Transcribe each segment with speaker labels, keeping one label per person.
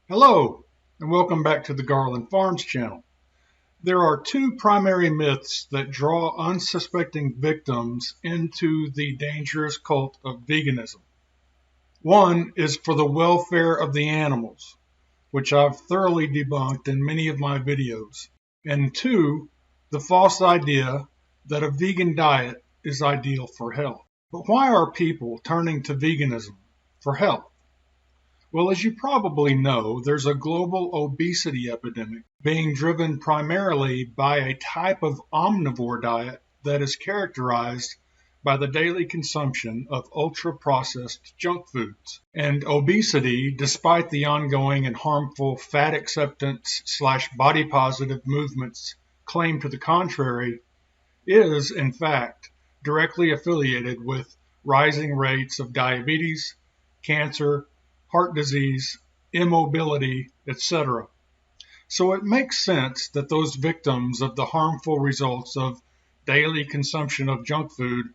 Speaker 1: Hello, and welcome back to the Garland Farms channel. There are two primary myths that draw unsuspecting victims into the dangerous cult of veganism. One is for the welfare of the animals, which I've thoroughly debunked in many of my videos. And two, the false idea that a vegan diet is ideal for health. But why are people turning to veganism for health? Well, as you probably know, there's a global obesity epidemic being driven primarily by a type of omnivore diet that is characterized by the daily consumption of ultra-processed junk foods. And obesity, despite the ongoing and harmful fat acceptance/body positive movements claim to the contrary, is, in fact, directly affiliated with rising rates of diabetes, cancer, heart disease, immobility, etc. So it makes sense that those victims of the harmful results of daily consumption of junk food,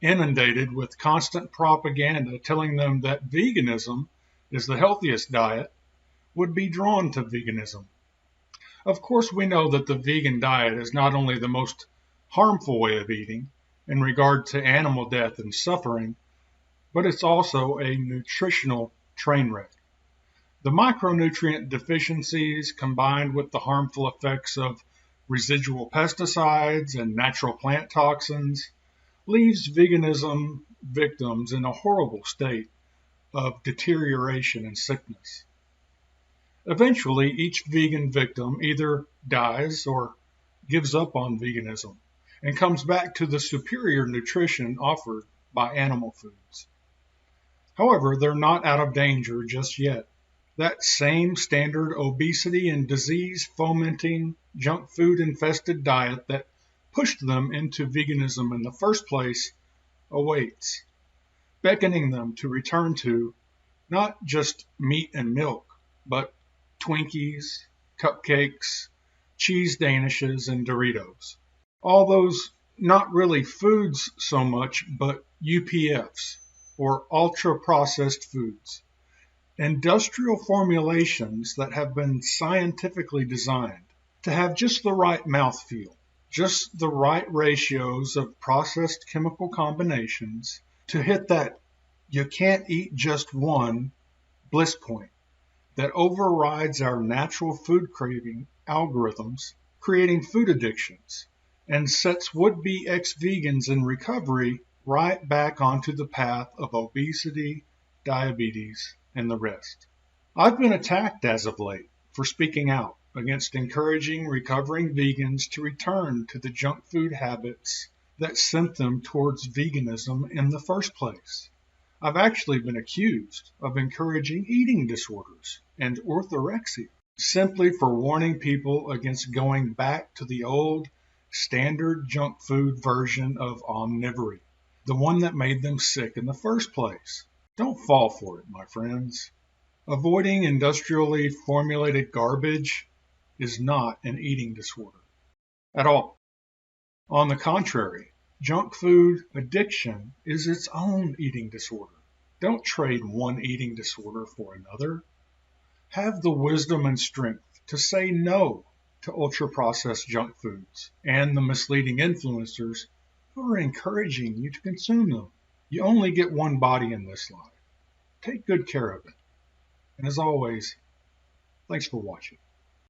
Speaker 1: inundated with constant propaganda telling them that veganism is the healthiest diet, would be drawn to veganism. Of course, we know that the vegan diet is not only the most harmful way of eating in regard to animal death and suffering, but it's also a nutritional train wreck. The micronutrient deficiencies combined with the harmful effects of residual pesticides and natural plant toxins leaves veganism victims in a horrible state of deterioration and sickness. Eventually, each vegan victim either dies or gives up on veganism and comes back to the superior nutrition offered by animal foods. However, they're not out of danger just yet. That same standard obesity and disease-fomenting, junk food-infested diet that pushed them into veganism in the first place awaits, beckoning them to return to not just meat and milk, but Twinkies, cupcakes, cheese danishes, and Doritos. All those not really foods so much, but UPFs, or ultra-processed foods, industrial formulations that have been scientifically designed to have just the right mouthfeel, just the right ratios of processed chemical combinations to hit that you can't eat just one bliss point that overrides our natural food craving algorithms, creating food addictions, and sets would-be ex-vegans in recovery right back onto the path of obesity, diabetes, and the rest. I've been attacked as of late for speaking out against encouraging recovering vegans to return to the junk food habits that sent them towards veganism in the first place. I've actually been accused of encouraging eating disorders and orthorexia simply for warning people against going back to the old standard junk food version of omnivory, the one that made them sick in the first place. Don't fall for it, my friends. Avoiding industrially formulated garbage is not an eating disorder at all. On the contrary, junk food addiction is its own eating disorder. Don't trade one eating disorder for another. Have the wisdom and strength to say no to ultra-processed junk foods and the misleading influencers who are encouraging you to consume them. You only get one body in this life. Take good care of it. And as always, thanks for watching.